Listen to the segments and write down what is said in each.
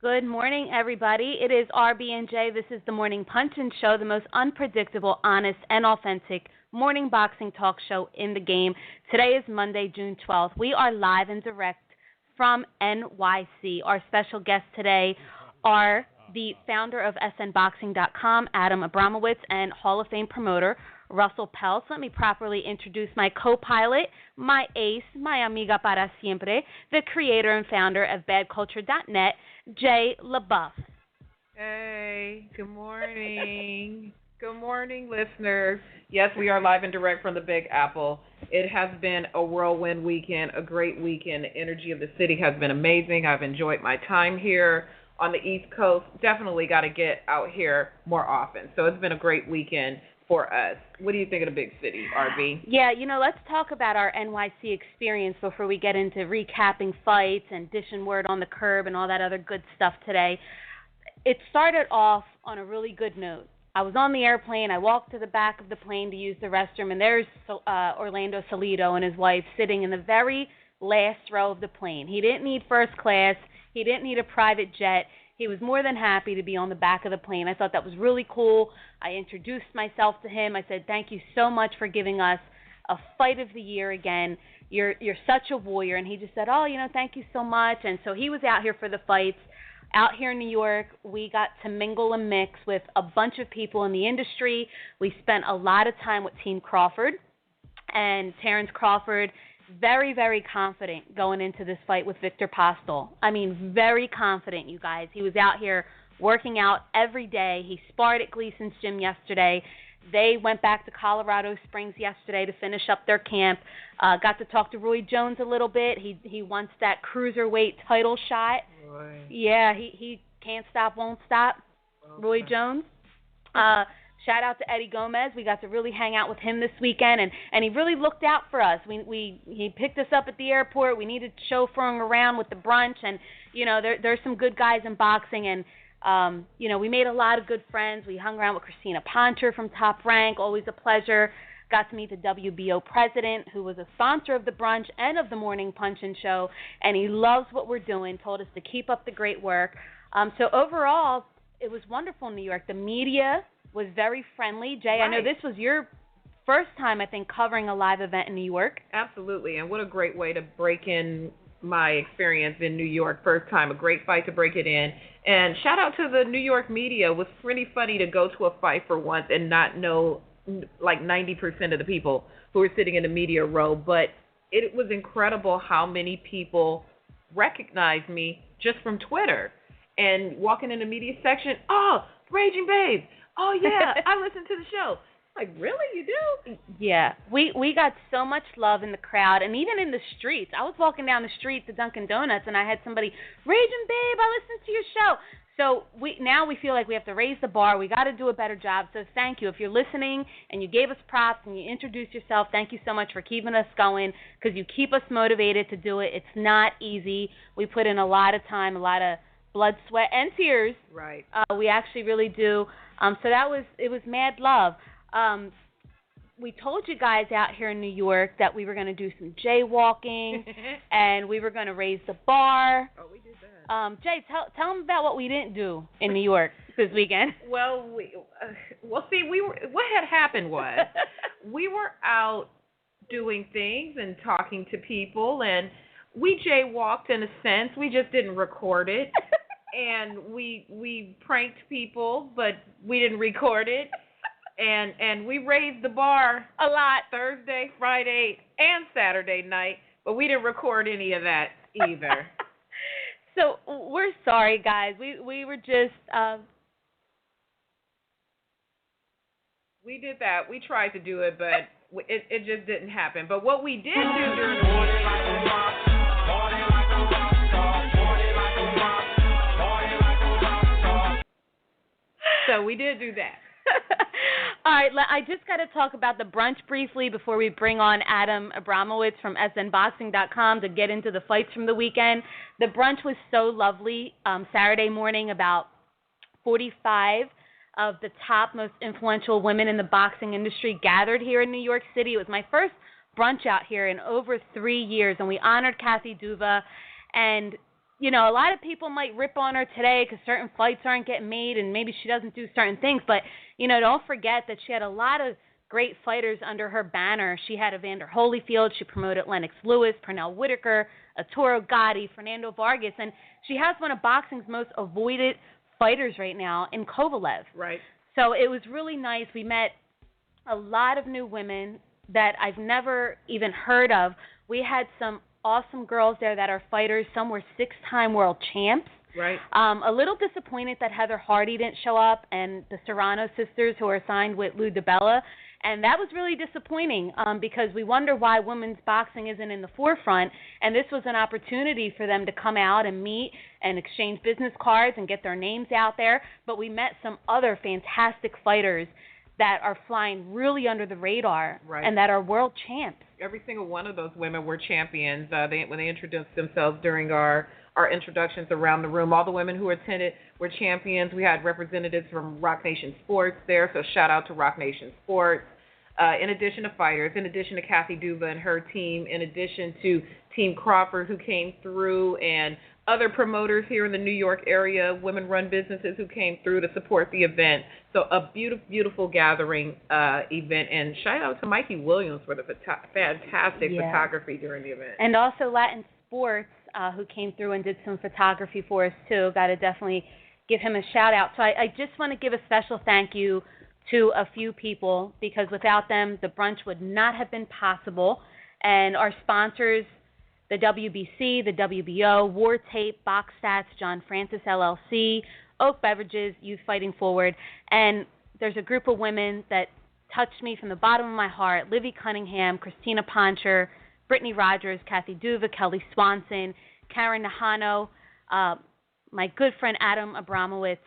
Good morning, everybody. It is RB&J. This is the Morning Punch-In Show, the most unpredictable, honest, and authentic morning boxing talk show in the game. Today is Monday, June 12th. We are live and direct from NYC. Our special guests today are the founder of snboxing.com, Adam Abramowitz, and Hall of Fame promoter, Russell Pelt. Let me properly introduce my co-pilot, my ace, my amiga para siempre, the creator and founder of badculture.net, Jay LaBeouf. Hey, good morning. Good morning, listeners. Yes, we are live and direct from the Big Apple. It has been a whirlwind weekend, a great weekend. The energy of the city has been amazing. I've enjoyed my time here on the East Coast. Definitely got to get out here more often. So it's been a great weekend for us. What do you think of the big city, RB? Yeah, let's talk about our NYC experience before we get into recapping fights and dishing word on the curb and all that other good stuff today. It started off on a really good note. I was on the airplane. I walked to the back of the plane to use the restroom, and there's Orlando Salido and his wife sitting in the very last row of the plane. He didn't need first class. He didn't need a private jet. He was more than happy to be on the back of the plane. I thought that was really cool. I introduced myself to him. I said, thank you so much for giving us a fight of the year again. You're such a warrior. And he just said, thank you so much. And so he was out here for the fights. Out here in New York, we got to mingle and mix with a bunch of people in the industry. We spent a lot of time with Team Crawford. And Terrence Crawford, very, very confident going into this fight with Victor Postol. I mean, very confident, you guys. He was out here working out every day. He sparred at Gleason's gym yesterday. They went back to Colorado Springs yesterday to finish up their camp. Got to talk to Roy Jones a little bit. He wants that cruiserweight title shot. Roy. Yeah, he can't stop, won't stop. Okay. Roy Jones. Shout out to Eddie Gomez. We got to really hang out with him this weekend, and he really looked out for us. He picked us up at the airport. We needed chauffeuring around with the brunch, and there's some good guys in boxing, and we made a lot of good friends. We hung around with Christina Poncher from Top Rank, always a pleasure. Got to meet the WBO president, who was a sponsor of the brunch and of the Morning Punch-In Show, and he loves what we're doing. Told us to keep up the great work. So overall, it was wonderful in New York. The media was very friendly. Jay, right. I know this was your first time, I think, covering a live event in New York. Absolutely, and what a great way to break in my experience in New York. First time, a great fight to break it in. And shout out to the New York media. It was pretty funny to go to a fight for once and not know like 90% of the people who were sitting in the media row. But it was incredible how many people recognized me just from Twitter. And walking in the media section, oh, Raging Babe. Oh, yeah, I listened to the show. Like, really? You do? Yeah. We got so much love in the crowd, and even in the streets. I was walking down the street to Dunkin' Donuts, and I had somebody, Raging Babe, I listened to your show. So now we feel like we have to raise the bar. We got to do a better job. So thank you. If you're listening and you gave us props and you introduced yourself, thank you so much for keeping us going, because you keep us motivated to do it. It's not easy. We put in a lot of time, a lot of blood, sweat, and tears. Right. We actually really do. So it was mad love. We told you guys out here in New York that we were going to do some jaywalking and we were going to raise the bar. Oh, we did that. Jay, tell them about what we didn't do in New York this weekend. Well, what had happened was we were out doing things and talking to people, and we jaywalked in a sense. We just didn't record it. And we pranked people, but we didn't record it. And we raised the bar a lot Thursday, Friday, and Saturday night, but we didn't record any of that either. So we're sorry, guys. We were just... We did that. We tried to do it, but it just didn't happen. But what we did do during the morning... So we did do that. All right, I just got to talk about the brunch briefly before we bring on Adam Abramowitz from snboxing.com to get into the fights from the weekend. The brunch was so lovely. Saturday morning, about 45 of the top most influential women in the boxing industry gathered here in New York City. It was my first brunch out here in over 3 years, and we honored Kathy Duva. And a lot of people might rip on her today because certain fights aren't getting made and maybe she doesn't do certain things. But, don't forget that she had a lot of great fighters under her banner. She had Evander Holyfield. She promoted Lennox Lewis, Pernell Whitaker, Arturo Gatti, Fernando Vargas. And she has one of boxing's most avoided fighters right now in Kovalev. Right. So it was really nice. We met a lot of new women that I've never even heard of. We had some awesome girls there that are fighters. Some were 6-time world champs. Right. A little disappointed that Heather Hardy didn't show up, and the Serrano sisters who are signed with Lou DiBella. And that was really disappointing because we wonder why women's boxing isn't in the forefront. And this was an opportunity for them to come out and meet and exchange business cards and get their names out there. But we met some other fantastic fighters that are flying really under the radar, right, and that are world champs. Every single one of those women were champions. When they introduced themselves during our introductions around the room, all the women who attended were champions. We had representatives from Rock Nation Sports there, so shout out to Rock Nation Sports. In addition to fighters, in addition to Kathy Duva and her team, in addition to Team Crawford who came through, and other promoters here in the New York area, women-run businesses who came through to support the event. So a beautiful, beautiful gathering event. And shout out to Mikey Williams for the fantastic photography during the event. And also Latin Sports, who came through and did some photography for us, too. Got to definitely give him a shout-out. So I just want to give a special thank you to a few people, because without them, the brunch would not have been possible. And our sponsors, the WBC, the WBO, War Tape, Box Stats, John Francis LLC, Oak Beverages, Youth Fighting Forward. And there's a group of women that touched me from the bottom of my heart: Livy Cunningham, Christina Poncher, Brittany Rogers, Kathy Duva, Kelly Swanson, Karen Nahano, my good friend Adam Abramowitz,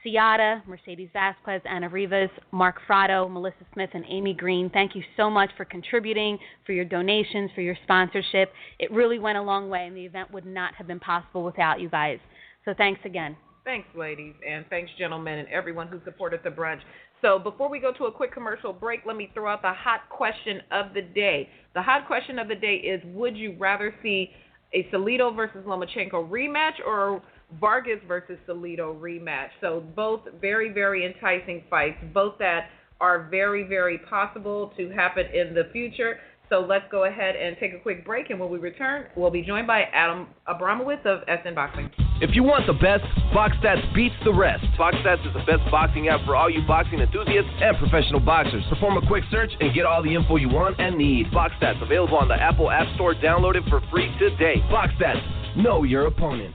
Ciata, Mercedes Vasquez, Anna Rivas, Mark Frotto, Melissa Smith, and Amy Green. Thank you so much for contributing, for your donations, for your sponsorship. It really went a long way, and the event would not have been possible without you guys. So thanks again. Thanks, ladies, and thanks, gentlemen, and everyone who supported the brunch. So before we go to a quick commercial break, let me throw out the hot question of the day. The hot question of the day is, would you rather see a Salido versus Lomachenko rematch or Vargas versus Salido rematch? So both very, very enticing fights, both that are very, very possible to happen in the future. So let's go ahead and take a quick break, and when we return, we'll be joined by Adam Abramowitz of SN Boxing. If you want the best, Box Stats beats the rest. Box Stats is the best boxing app for all you boxing enthusiasts and professional boxers. Perform a quick search and get all the info you want and need. Box Stats, available on the Apple App Store. Download it for free today. Box Stats, know your opponent.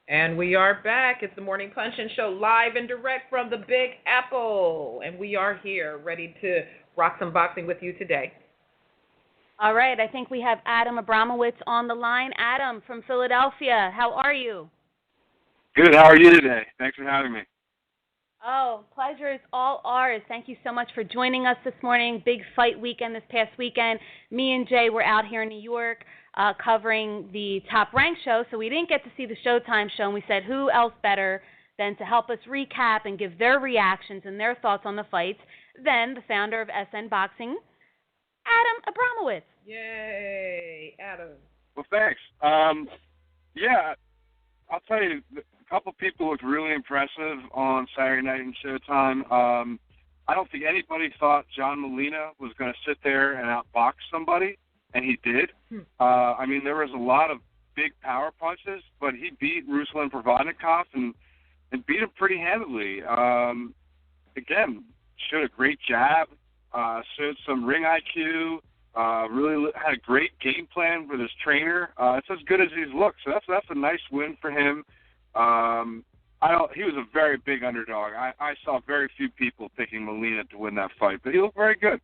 And we are back. It's the Morning Punch-In Show, live and direct from the Big Apple. And we are here, ready to rock some boxing with you today. All right, I think we have Adam Abramowitz on the line. Adam from Philadelphia, how are you? Good, how are you today? Thanks for having me. Oh, pleasure is all ours. Thank you so much for joining us this morning. Big fight weekend this past weekend. Me and Jay were out here in New York covering the Top Rank show, so we didn't get to see the Showtime show, and we said who else better than to help us recap and give their reactions and their thoughts on the fights than the founder of SN Boxing, Adam Abramowitz. Yay, Adam. Well, thanks. Yeah, I'll tell you, a couple people looked really impressive on Saturday night in Showtime. I don't think anybody thought John Molina was going to sit there and outbox somebody, and he did. I mean, there was a lot of big power punches, but he beat Ruslan Provodnikov and beat him pretty handily. Again, showed a great jab, showed some ring IQ, really had a great game plan with his trainer. It's as good as he's looked, so that's a nice win for him. He was a very big underdog. I saw very few people picking Molina to win that fight, but he looked very good,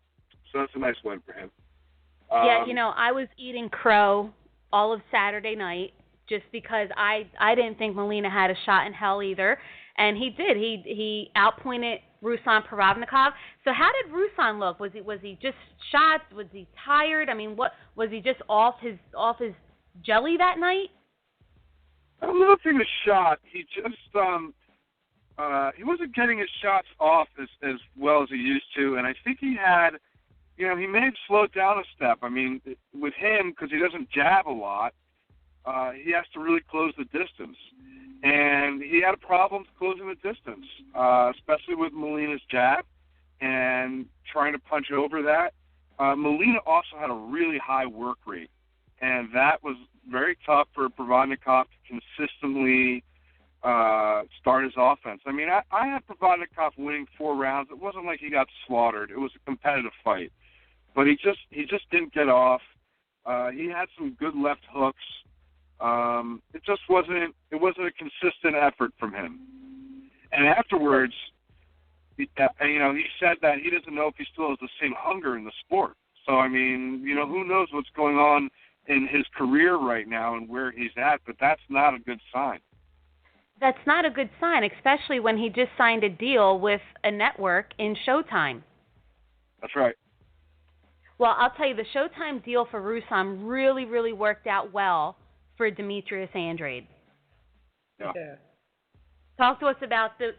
so that's a nice win for him. Yeah, I was eating crow all of Saturday night just because I didn't think Molina had a shot in hell either, and he did. He outpointed Ruslan Provodnikov. So how did Ruslan look? Was he just shot? Was he tired? I mean, what was he just off his jelly that night? I don't know if he was shot. He just he wasn't getting his shots off as well as he used to, and I think he had, he may have slowed down a step. I mean, with him, because he doesn't jab a lot, he has to really close the distance. And he had problems closing the distance, especially with Molina's jab and trying to punch over that. Molina also had a really high work rate, and that was very tough for Provodnikov to consistently start his offense. I mean, I had Provodnikov winning 4 rounds. It wasn't like he got slaughtered. It was a competitive fight. But he just didn't get off. He had some good left hooks. It just wasn't a consistent effort from him. And afterwards, he said that he doesn't know if he still has the same hunger in the sport. So, I mean, who knows what's going on in his career right now and where he's at, but that's not a good sign. That's not a good sign, especially when he just signed a deal with a network in Showtime. That's right. Well, I'll tell you, the Showtime deal for Rusam really, really worked out well for Demetrius Andrade. Yeah. Talk to us about the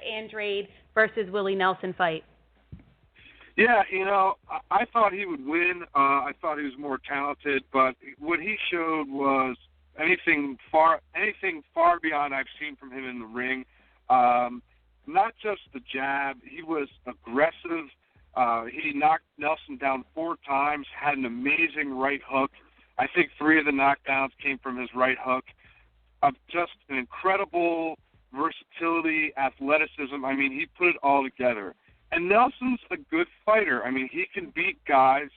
Andrade versus Willie Nelson fight. Yeah, I thought he would win. I thought he was more talented, but what he showed was anything far beyond I've seen from him in the ring. Not just the jab, he was aggressive. He knocked Nelson down 4 times, had an amazing right hook. I think 3 of the knockdowns came from his right hook. Just an incredible versatility, athleticism. I mean, he put it all together. And Nelson's a good fighter. I mean, he can beat guys.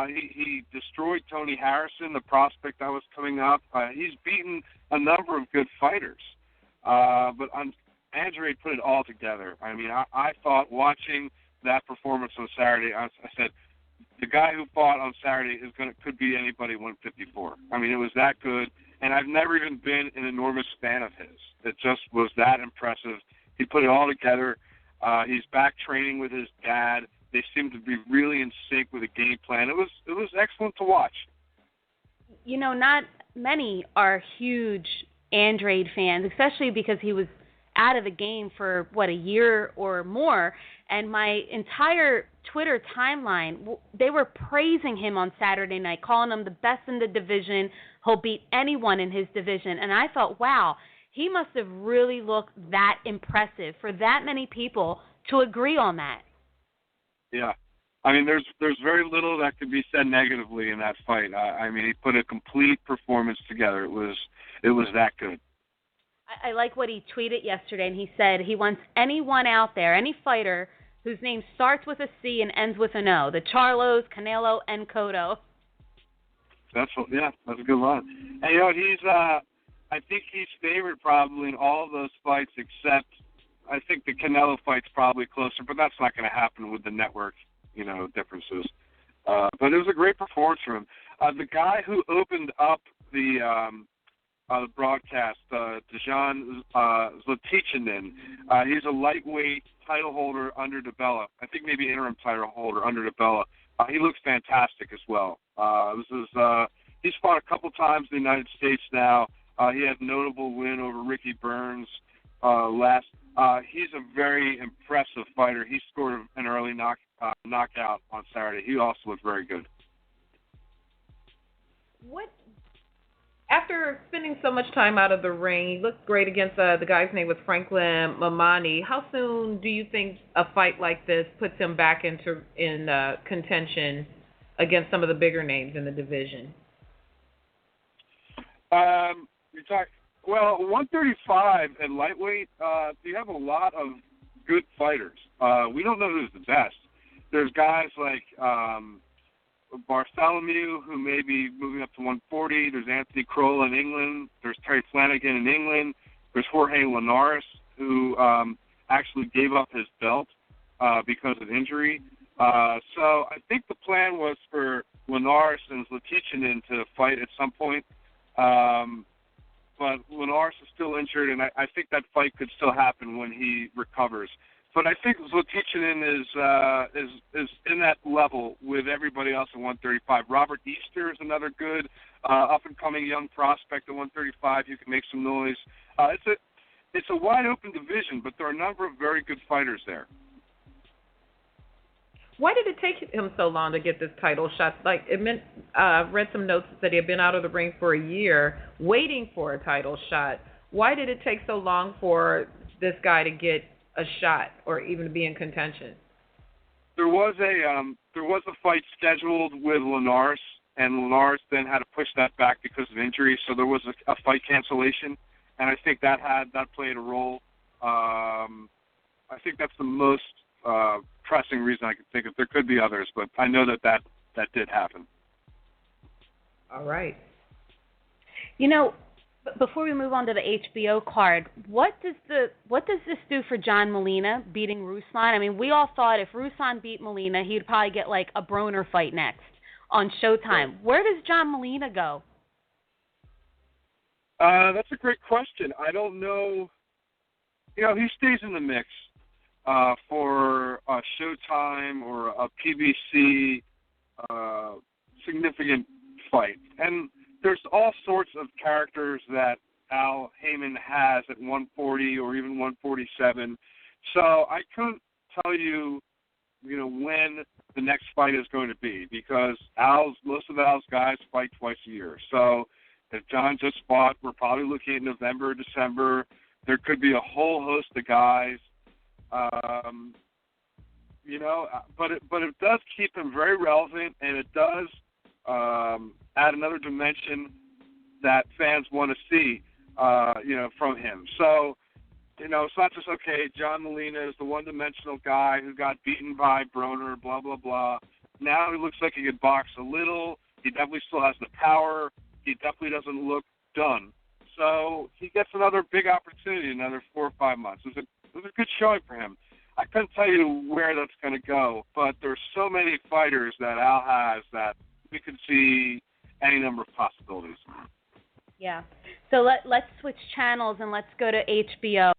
He destroyed Tony Harrison, the prospect that was coming up. He's beaten a number of good fighters. But Andrade put it all together. I mean, I thought watching that performance on Saturday, I said, the guy who fought on Saturday could be anybody 154. I mean, it was that good. And I've never even been an enormous fan of his. It just was that impressive. He put it all together. He's back training with his dad. They seem to be really in sync with the game plan. It was excellent to watch. Not many are huge Andrade fans, especially because he was out of the game for, a year or more. And my entire Twitter timeline, they were praising him on Saturday night, calling him the best in the division. He'll beat anyone in his division. And I thought, wow, he must have really looked that impressive for that many people to agree on that. Yeah. I mean, there's very little that could be said negatively in that fight. I mean, he put a complete performance together. It was that good. I like what he tweeted yesterday, and he said he wants anyone out there, any fighter whose name starts with a C and ends with an O, the Charlos, Canelo, and Cotto. That's a good line. And he's I think he's favored probably in all of those fights except I think the Canelo fight's probably closer, but that's not going to happen with the network, differences. But it was a great performance from him. The guy who opened up the broadcast, Dejan Zlatichinin, he's a lightweight title holder under DeBella. I think maybe interim title holder under DeBella. He looks fantastic as well. He's fought a couple times in the United States now. He had a notable win over Ricky Burns last. He's a very impressive fighter. He scored an early knockout on Saturday. He also looked very good. After spending so much time out of the ring, he looked great against the guy's name was Franklin Mamani. How soon do you think a fight like this puts him back in contention against some of the bigger names in the division? 135 and lightweight, you have a lot of good fighters. We don't know who's the best. There's guys like Bartholomew, who may be moving up to 140. There's Anthony Kroll in England. There's Terry Flanagan in England. There's Jorge Linares, who actually gave up his belt because of injury. So I think the plan was for Linares and Zlatichinin to fight at some point. But Linares is still injured, and I think that fight could still happen when he recovers. But I think Zlatichinin is in that level with everybody else at 135. Robert Easter is another good up-and-coming young prospect at 135 who can make some noise. It's a wide-open division, but there are a number of very good fighters there. Why did it take him so long to get this title shot? Like, it meant, read some notes that he had been out of the ring for a year waiting for a title shot. Why did it take so long for this guy to get a shot or even to be in contention? There was a fight scheduled with Linares, and Linares then had to push that back because of injury, so there was a fight cancellation, and I think that played a role. I think that's the most pressing reason I can think of. There could be others, but I know that did happen. All right. You know, before we move on to the HBO card, what does this do for John Molina beating Ruslan? I mean, we all thought if Ruslan beat Molina, he'd probably get like a Broner fight next on Showtime. Where does John Molina go? That's a great question. I don't know. You know, he stays in the mix for a Showtime or a PBC significant fight. And there's all sorts of characters that Al Heyman has at 140 or even 147. So I couldn't tell you, when the next fight is going to be, because most of Al's guys fight twice a year. So if John just fought, we're probably looking at November, December. There could be a whole host of guys. But it does keep him very relevant, and it does add another dimension that fans want to see, from him. So, it's not just, okay, John Molina is the one-dimensional guy who got beaten by Broner, blah, blah, blah. Now he looks like he could box a little. He definitely still has the power. He definitely doesn't look done. So he gets another big opportunity in another 4 or 5 months. It was a good showing for him. I couldn't tell you where that's going to go, but there's so many fighters that Al has that we could see any number of possibilities. Yeah. So let's switch channels and let's go to HBO.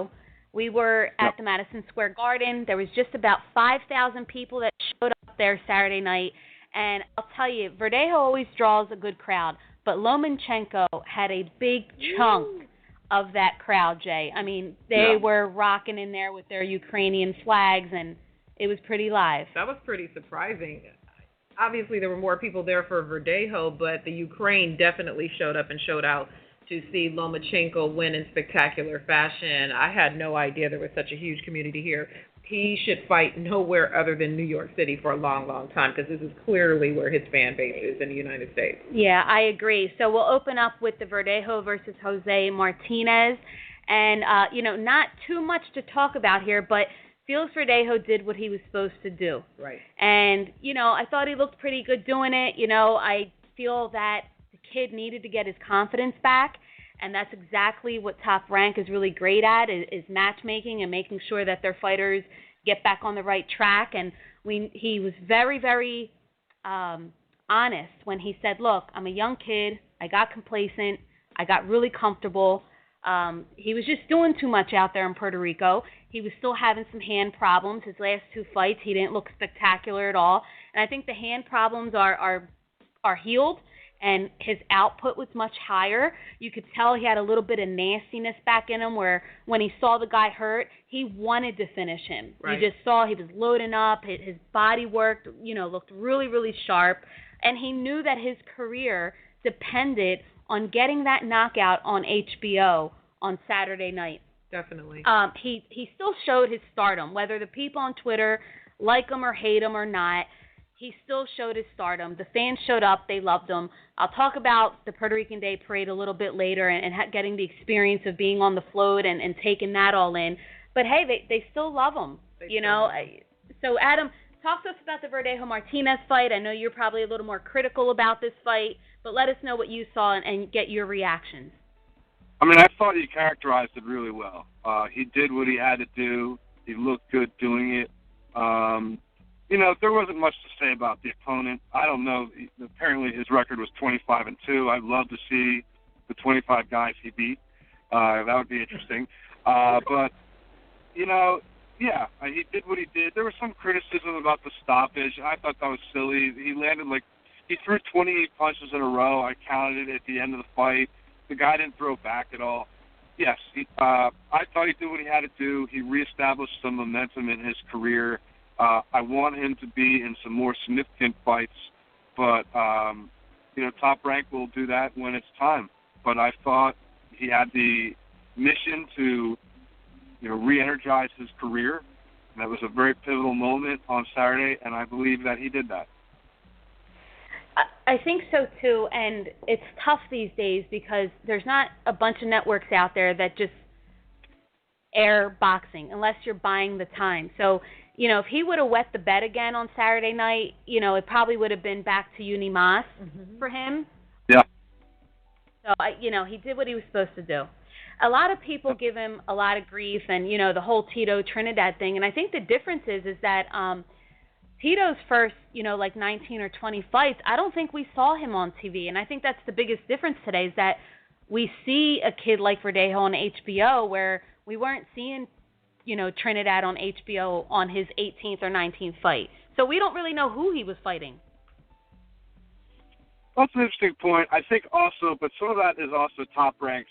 We were at the Madison Square Garden. There was just about 5,000 people that showed up there Saturday night. And I'll tell you, Verdejo always draws a good crowd, but Lomachenko had a big chunk of that crowd, Jay. I mean, they were rocking in there with their Ukrainian flags, and it was pretty live. That was pretty surprising. Obviously, there were more people there for Verdejo, but the Ukraine definitely showed up and showed out to see Lomachenko win in spectacular fashion. I had no idea there was such a huge community here. He should fight nowhere other than New York City for a long, long time, because this is clearly where his fan base is in the United States. Yeah, I agree. So we'll open up with the Verdejo versus Jose Martinez. And, not too much to talk about here, but Felix Verdejo did what he was supposed to do. Right. And, I thought he looked pretty good doing it. I feel that the kid needed to get his confidence back. And that's exactly what Top Rank is really great at, is matchmaking and making sure that their fighters get back on the right track. And he was very, very honest when he said, look, I'm a young kid. I got complacent. I got really comfortable. He was just doing too much out there in Puerto Rico. He was still having some hand problems. His last 2 fights, he didn't look spectacular at all. And I think the hand problems are healed. And his output was much higher. You could tell he had a little bit of nastiness back in him, where when he saw the guy hurt, he wanted to finish him. Right. You just saw he was loading up. His body worked, looked really, really sharp. And he knew that his career depended on getting that knockout on HBO on Saturday night. Definitely. He still showed his stardom, whether the people on Twitter like him or hate him or not. He still showed his stardom. The fans showed up. They loved him. I'll talk about the Puerto Rican Day Parade a little bit later and getting the experience of being on the float and taking that all in. But, hey, they still love him, So, Adam, talk to us about the Verdejo-Martinez fight. I know you're probably a little more critical about this fight, but let us know what you saw and get your reactions. I mean, I thought he characterized it really well. He did what he had to do. He looked good doing it. There wasn't much to say about the opponent. I don't know. Apparently his record was 25-2. I'd love to see the 25 guys he beat. That would be interesting. He did what he did. There was some criticism about the stoppage. I thought that was silly. He threw 28 punches in a row. I counted it at the end of the fight. The guy didn't throw back at all. Yes, I thought he did what he had to do. He reestablished some momentum in his career. I want him to be in some more significant fights, but, Top Rank will do that when it's time. But I thought he had the mission to, re-energize his career. And that was a very pivotal moment on Saturday, and I believe that he did that. I think so, too, and it's tough these days because there's not a bunch of networks out there that just air boxing unless you're buying the time. So, if he would have wet the bed again on Saturday night, it probably would have been back to Unimas for him. Yeah. So, he did what he was supposed to do. A lot of people give him a lot of grief and, the whole Tito Trinidad thing, and I think the difference is that Tito's first, 19 or 20 fights, I don't think we saw him on TV, and I think that's the biggest difference today is that we see a kid like Verdejo on HBO where we weren't seeing, Trinidad on HBO on his 18th or 19th fight. So we don't really know who he was fighting. That's an interesting point. I think also, but some of that is also Top Rank's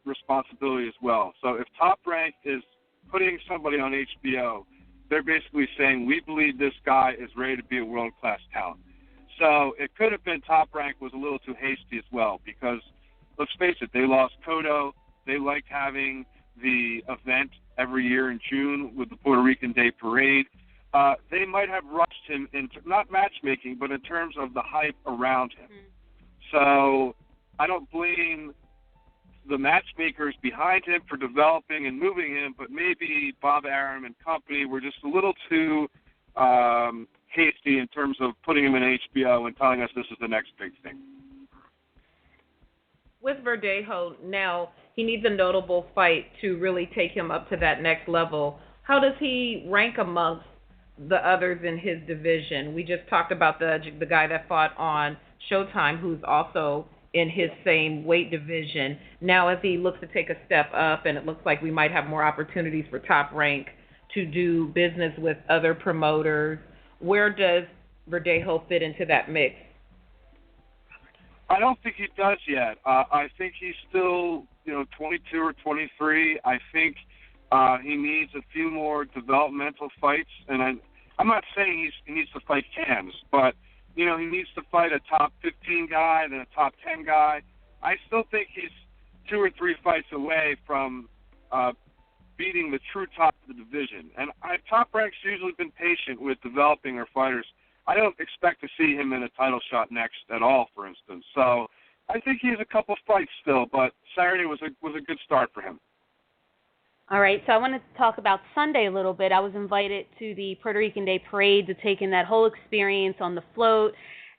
responsibility as well. So if Top Rank is putting somebody on HBO, they're basically saying, we believe this guy is ready to be a world-class talent. So it could have been Top Rank was a little too hasty as well because, let's face it, they lost Cotto. They liked having the event every year in June with the Puerto Rican Day Parade. They might have rushed him into, not matchmaking, but in terms of the hype around him. So I don't blame the matchmakers behind him for developing and moving him, but maybe Bob Arum and company were just a little too hasty in terms of putting him in HBO and telling us this is the next big thing. With Verdejo, now he needs a notable fight to really take him up to that next level. How does he rank amongst the others in his division? We just talked about the guy that fought on Showtime, who's also in his same weight division. Now as he looks to take a step up, and it looks like we might have more opportunities for Top Rank to do business with other promoters, where does Verdejo fit into that mix? I don't think he does yet. I think he's still, 22 or 23. I think he needs a few more developmental fights, and I'm not saying he needs to fight cams, but he needs to fight a top 15 guy, then a top 10 guy. I still think he's 2 or 3 fights away from beating the true top of the division. And Top Rank's usually been patient with developing their fighters. I don't expect to see him in a title shot next at all, for instance. So I think he has a couple fights still, but Saturday was a good start for him. All right, so I wanted to talk about Sunday a little bit. I was invited to the Puerto Rican Day Parade to take in that whole experience on the float,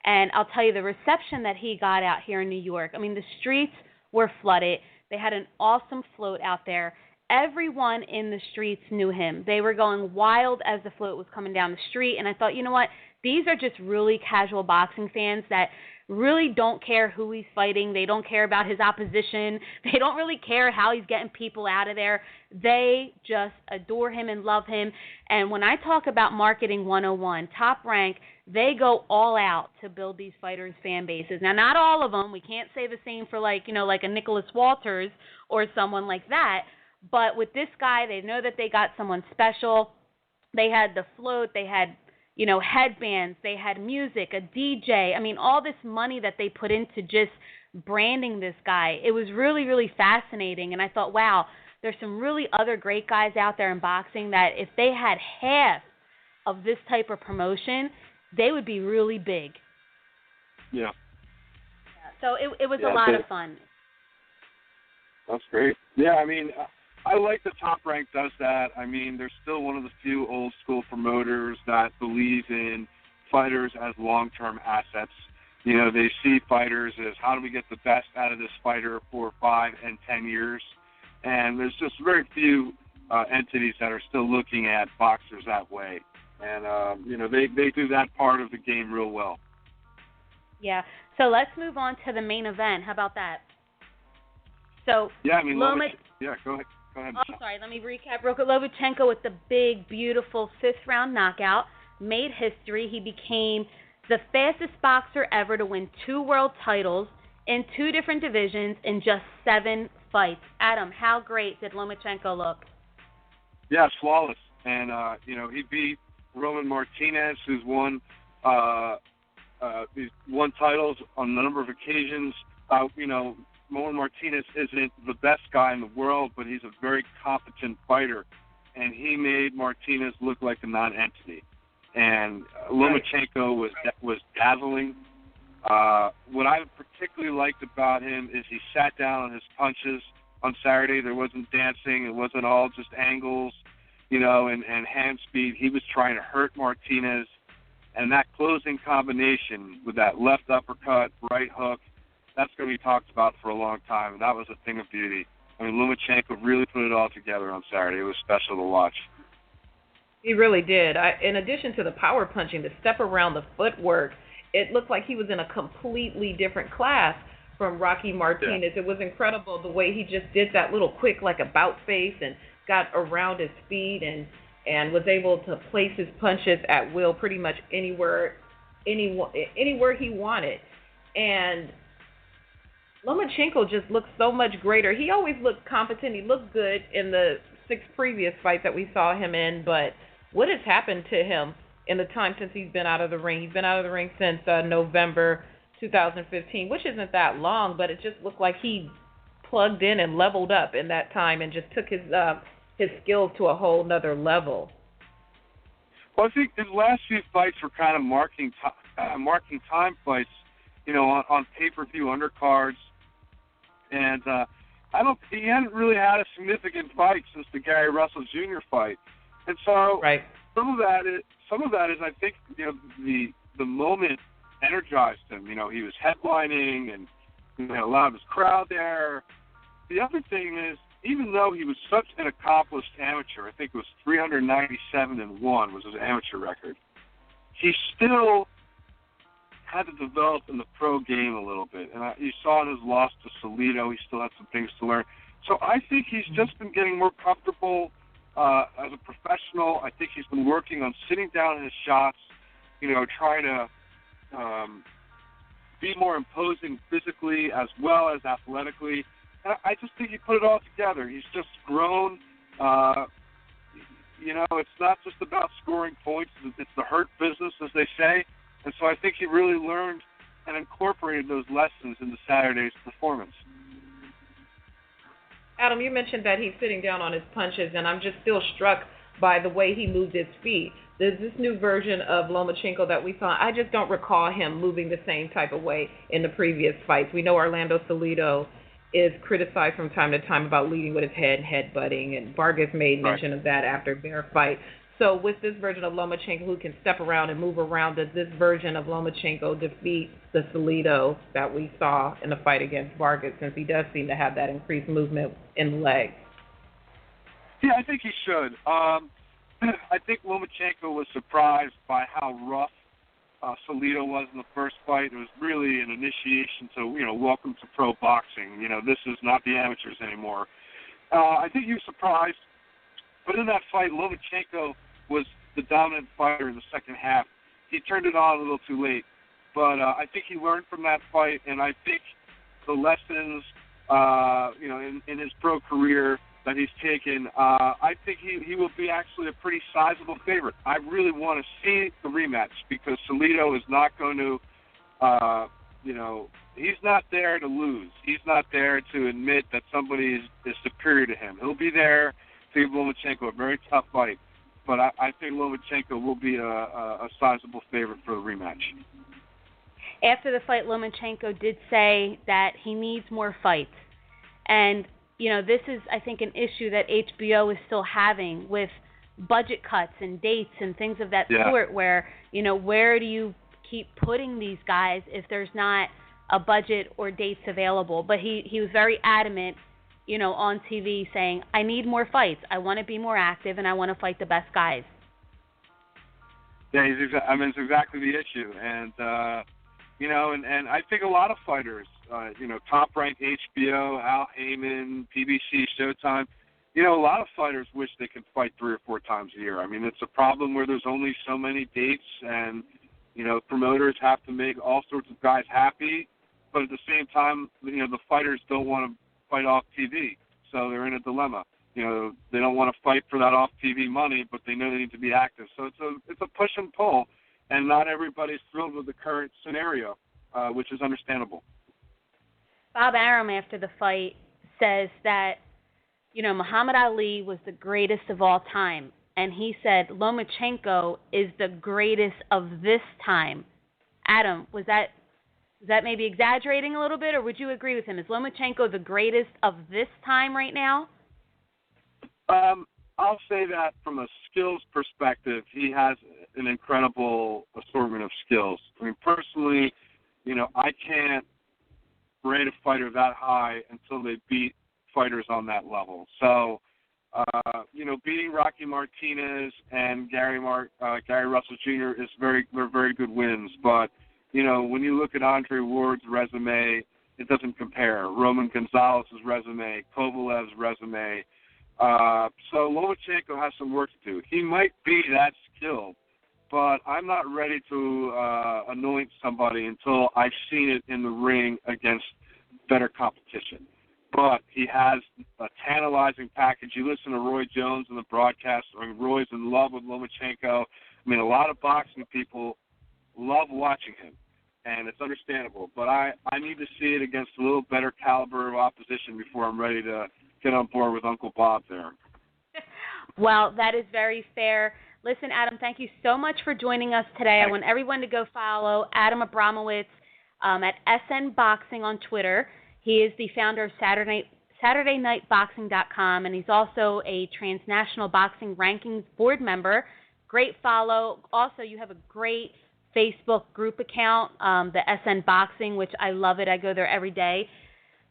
and I'll tell you the reception that he got out here in New York. I mean, the streets were flooded. They had an awesome float out there. Everyone in the streets knew him. They were going wild as the float was coming down the street, and I thought, you know what? These are just really casual boxing fans that really don't care who he's fighting. They don't care about his opposition. They don't really care how he's getting people out of there. They just adore him and love him. And when I talk about marketing 101, Top Rank, they go all out to build these fighters' fan bases. Now, not all of them. We can't say the same for like a Nicholas Walters or someone like that. But with this guy, they know that they got someone special. They had the float. They had headbands, they had music, a DJ. I mean, all this money that they put into just branding this guy. It was really, really fascinating. And I thought, wow, there's some really other great guys out there in boxing that if they had half of this type of promotion, they would be really big. Yeah. So it was a lot of fun. That's great. Yeah, I mean, I like that Top Rank does that. I mean, they're still one of the few old school promoters that believe in fighters as long-term assets. They see fighters as how do we get the best out of this fighter for 5 and 10 years. And there's just very few entities that are still looking at boxers that way. And, they do that part of the game real well. Yeah. So let's move on to the main event. How about that? So, yeah, I mean, go ahead. I'm sorry, let me recap real quick. Lomachenko with the big, beautiful 5th-round knockout made history. He became the fastest boxer ever to win 2 world titles in 2 different divisions in just 7 fights. Adam, how great did Lomachenko look? Yeah, flawless. And, he beat Roman Martinez, who's won he's won titles on a number of occasions. Roman Martinez isn't the best guy in the world, but he's a very competent fighter, and he made Martinez look like a non-entity. And Lomachenko was dazzling. What I particularly liked about him is he sat down on his punches on Saturday. There wasn't dancing. It wasn't all just angles, and hand speed. He was trying to hurt Martinez. And that closing combination with that left uppercut, right hook, that's going to be talked about for a long time. And that was a thing of beauty. I mean, Lomachenko really put it all together on Saturday. It was special to watch. He really did. In addition to the power punching, the step around, the footwork, it looked like he was in a completely different class from Rocky Martinez. Yeah. It was incredible the way he just did that little quick, like about face, and got around his feet and was able to place his punches at will pretty much anywhere he wanted. And Lomachenko just looked so much greater. He always looked competent. He looked good in the 6 previous fights that we saw him in, but what has happened to him in the time since he's been out of the ring? He's been out of the ring since November 2015, which isn't that long, but it just looked like he plugged in and leveled up in that time and just took his skills to a whole nother level. Well, I think his last few fights were kind of marking time fights, on pay-per-view undercards, and he hadn't really had a significant fight since the Gary Russell Jr. fight, and so some of that is I think the moment energized him. He was headlining and a lot of his crowd there. The other thing is, even though he was such an accomplished amateur, I think it was 397-1 was his amateur record, he still had to develop in the pro game a little bit. And you saw in his loss to Salido, he still had some things to learn. So I think he's just been getting more comfortable as a professional. I think he's been working on sitting down in his shots, trying to be more imposing physically as well as athletically. I just think he put it all together. He's just grown. It's not just about scoring points. It's the hurt business, as they say. And so I think he really learned and incorporated those lessons into Saturday's performance. Adam, you mentioned that he's sitting down on his punches, and I'm just still struck by the way he moved his feet. There's this new version of Lomachenko that we saw. I just don't recall him moving the same type of way in the previous fights. We know Orlando Salido is criticized from time to time about leading with his head and headbutting, and Vargas made mention of that after their fight. So with this version of Lomachenko who can step around and move around, does this version of Lomachenko defeat the Salido that we saw in the fight against Vargas, since he does seem to have that increased movement in the legs? Yeah, I think he should. I think Lomachenko was surprised by how rough Salido was in the first fight. It was really an initiation to, welcome to pro boxing. This is not the amateurs anymore. I think he was surprised. But in that fight, Lomachenko was the dominant fighter in the second half. He turned it on a little too late. But I think he learned from that fight, and I think the lessons, in his pro career that he's taken, I think he will be actually a pretty sizable favorite. I really want to see the rematch because Salido is not going to, he's not there to lose. He's not there to admit that somebody is superior to him. He'll be there to give Lomachenko a very tough fight, but I think Lomachenko will be a sizable favorite for the rematch. After the fight, Lomachenko did say that he needs more fights. And, this is, I think, an issue that HBO is still having with budget cuts and dates and things of that sort where, where do you keep putting these guys if there's not a budget or dates available? But he was very adamant, on TV saying, I need more fights. I want to be more active, and I want to fight the best guys. Yeah, it's exactly the issue. And, and I think a lot of fighters, top-ranked HBO, Al Heyman, PBC, Showtime, a lot of fighters wish they could fight 3 or 4 times a year. I mean, it's a problem where there's only so many dates, and, promoters have to make all sorts of guys happy, but at the same time, the fighters don't want to fight off TV, so they're in a dilemma. they don't want to fight for that off-TV money, but they know they need to be active. So it's a push and pull, and not everybody's thrilled with the current scenario, which is understandable. Bob Arum, after the fight, says that, Muhammad Ali was the greatest of all time. And he said Lomachenko is the greatest of this time. Adam, was that maybe exaggerating a little bit, or would you agree with him? Is Lomachenko the greatest of this time right now? I'll say that from a skills perspective, he has an incredible assortment of skills. I mean, personally, I can't rate a fighter that high until they beat fighters on that level. So, beating Rocky Martinez and Gary Russell Jr. were very good wins. But, when you look at Andre Ward's resume, it doesn't compare. Roman Gonzalez's resume, Kovalev's resume. So Lomachenko has some work to do. He might be that skilled, but I'm not ready to anoint somebody until I've seen it in the ring against better competition. But he has a tantalizing package. You listen to Roy Jones in the broadcast. Roy's in love with Lomachenko. I mean, a lot of boxing people love watching him, and it's understandable. But I need to see it against a little better caliber of opposition before I'm ready to get on board with Uncle Bob there. Well, that is very fair. Listen, Adam, thank you so much for joining us today. Thanks. I want everyone to go follow Adam Abramowitz at SN Boxing on Twitter. He is the founder of SaturdayNightBoxing.com, and he's also a Transnational Boxing Rankings board member. Great follow. Also, you have a great Facebook group account, the SN Boxing, which I love it. I go there every day.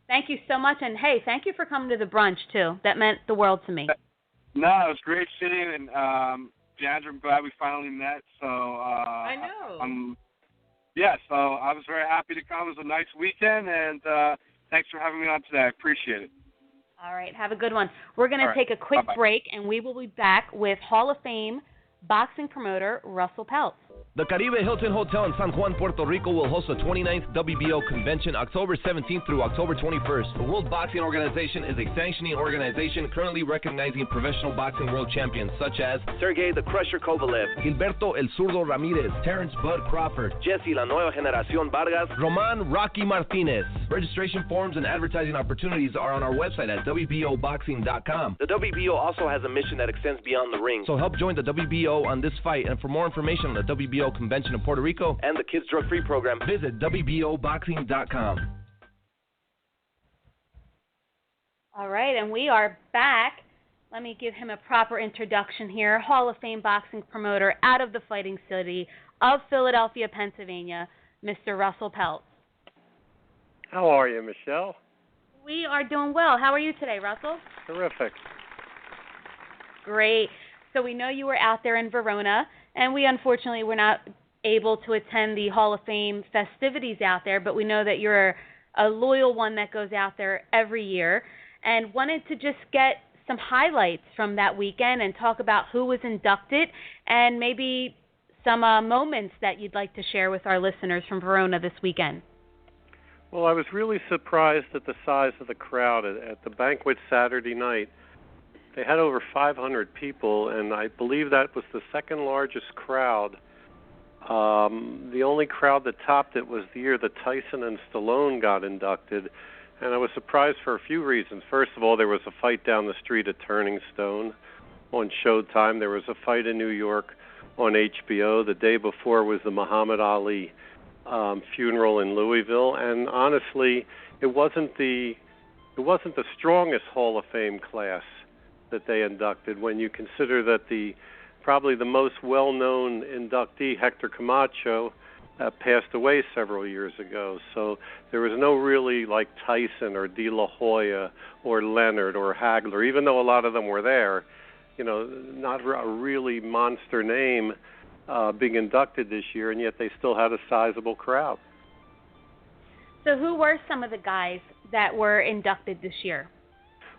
Thank you so much, and hey, thank you for coming to the brunch too. That meant the world to me. No, it was great seeing you, and Jeandra, I'm glad we finally met. So I know. So I was very happy to come. It was a nice weekend, and thanks for having me on today. I appreciate it. All right, have a good one. We're going to take a quick break, and we will be back with Hall of Fame boxing promoter Russell Pelt. The Caribe Hilton Hotel in San Juan, Puerto Rico will host the 29th WBO convention October 17th through October 21st. The World Boxing Organization is a sanctioning organization currently recognizing professional boxing world champions such as Sergey the Crusher Kovalev, Gilberto El Zurdo Ramirez, Terrence Bud Crawford, Jesse La Nueva Generación Vargas, Roman Rocky Martinez. Registration forms and advertising opportunities are on our website at WBOboxing.com. The WBO also has a mission that extends beyond the ring, so help join the WBO on this fight. And for more information on the WBO convention in Puerto Rico and the Kids Drug Free program, visit WBOboxing.com. All right, and we are back. Let me give him a proper introduction here. Hall of Fame boxing promoter out of the fighting city of Philadelphia, Pennsylvania, Mr. Russell Pelt. How are you, Michelle? We are doing well. How are you today, Russell? Terrific. Great. So we know you were out there in Verona, and we unfortunately were not able to attend the Hall of Fame festivities out there, but we know that you're a loyal one that goes out there every year, and wanted to just get some highlights from that weekend and talk about who was inducted and maybe some moments that you'd like to share with our listeners from Verona this weekend. Well, I was really surprised at the size of the crowd at the banquet Saturday night. They had over 500 people, and I believe that was the second largest crowd. The only crowd that topped it was the year that Tyson and Stallone got inducted, and I was surprised for a few reasons. First of all, there was a fight down the street at Turning Stone on Showtime. There was a fight in New York on HBO. The day before was the Muhammad Ali funeral in Louisville, and honestly, it wasn't the strongest Hall of Fame class that they inducted when you consider that probably the most well-known inductee, Hector Camacho, passed away several years ago. So there was no really like Tyson or De La Hoya or Leonard or Hagler, even though a lot of them were there, not a really monster name being inducted this year, and yet they still had a sizable crowd. So who were some of the guys that were inducted this year?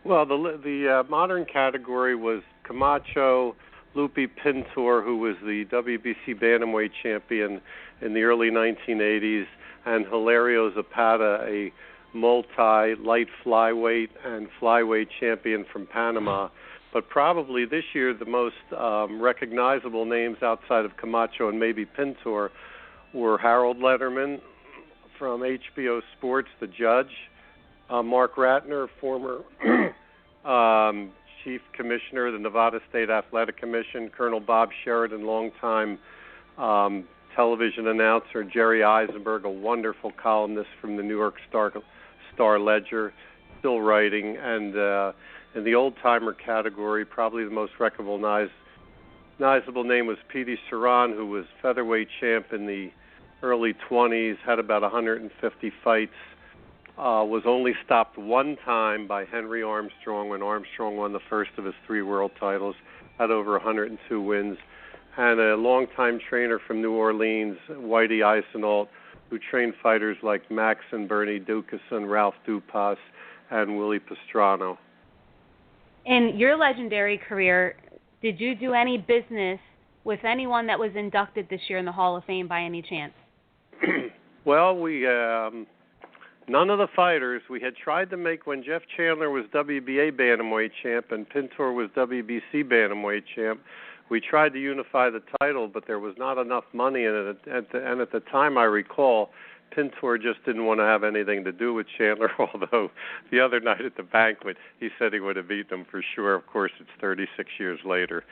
Well, the modern category was Camacho, Lupe Pintor, who was the WBC bantamweight champion in the early 1980s, and Hilario Zapata, a multi-light flyweight and flyweight champion from Panama. But probably this year the most recognizable names outside of Camacho and maybe Pintor were Harold Letterman from HBO Sports, the judge, Mark Ratner, former Chief Commissioner of the Nevada State Athletic Commission, Colonel Bob Sheridan, longtime television announcer, Jerry Eisenberg, a wonderful columnist from the New York Star Ledger, still writing, and in the old-timer category, probably the most recognizable name was Petey Saran, who was featherweight champ in the early 20s, had about 150 fights, was only stopped one time by Henry Armstrong when Armstrong won the first of his 3 world titles, had over 102 wins, and a longtime trainer from New Orleans, Whitey Eisenalt, who trained fighters like Max and Bernie Ducason, Ralph Dupas, and Willie Pastrano. In your legendary career, did you do any business with anyone that was inducted this year in the Hall of Fame by any chance? Well, we none of the fighters. We had tried to make, when Jeff Chandler was WBA bantamweight champ and Pintor was WBC bantamweight champ, we tried to unify the title, but there was not enough money in it. And at the time, I recall, Pintor just didn't want to have anything to do with Chandler, although the other night at the banquet, he said he would have beaten him for sure. Of course, it's 36 years later,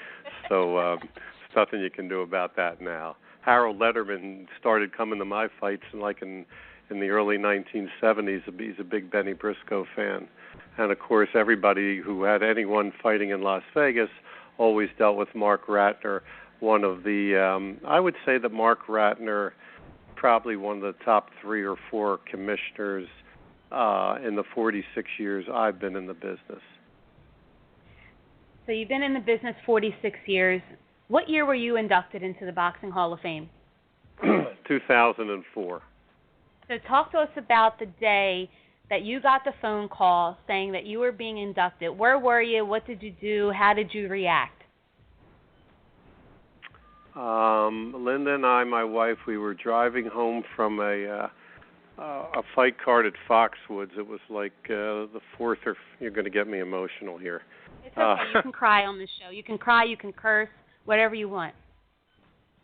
so there's nothing you can do about that now. Harold Letterman started coming to my fights in the early 1970s. He's a big Benny Briscoe fan. And, of course, everybody who had anyone fighting in Las Vegas always dealt with Mark Ratner, one of the, I would say that Mark Ratner, probably one of the top 3 or 4 commissioners in the 46 years I've been in the business. So you've been in the business 46 years. What year were you inducted into the Boxing Hall of Fame? 2004. So talk to us about the day that you got the phone call saying that you were being inducted. Where were you? What did you do? How did you react? Linda and I, my wife, we were driving home from a fight card at Foxwoods. It was like the 4th or... You're going to get me emotional here. It's okay. You can cry on this show. You can cry, you can curse, whatever you want.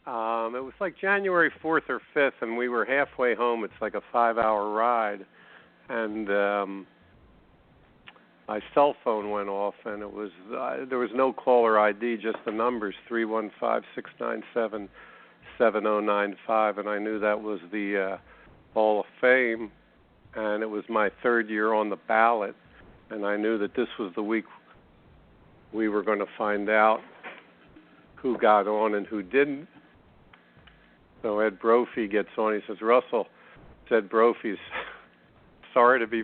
It was like January 4th or 5th, and we were halfway home. It's like a 5-hour ride. And my cell phone went off, and it was there was no caller ID, just the numbers, 315-697-7095, and I knew that was the Hall of Fame, and it was my 3rd year on the ballot, and I knew that this was the week we were going to find out who got on and who didn't. So Ed Brophy gets on. He says, "Russell," said Brophy's, "sorry to be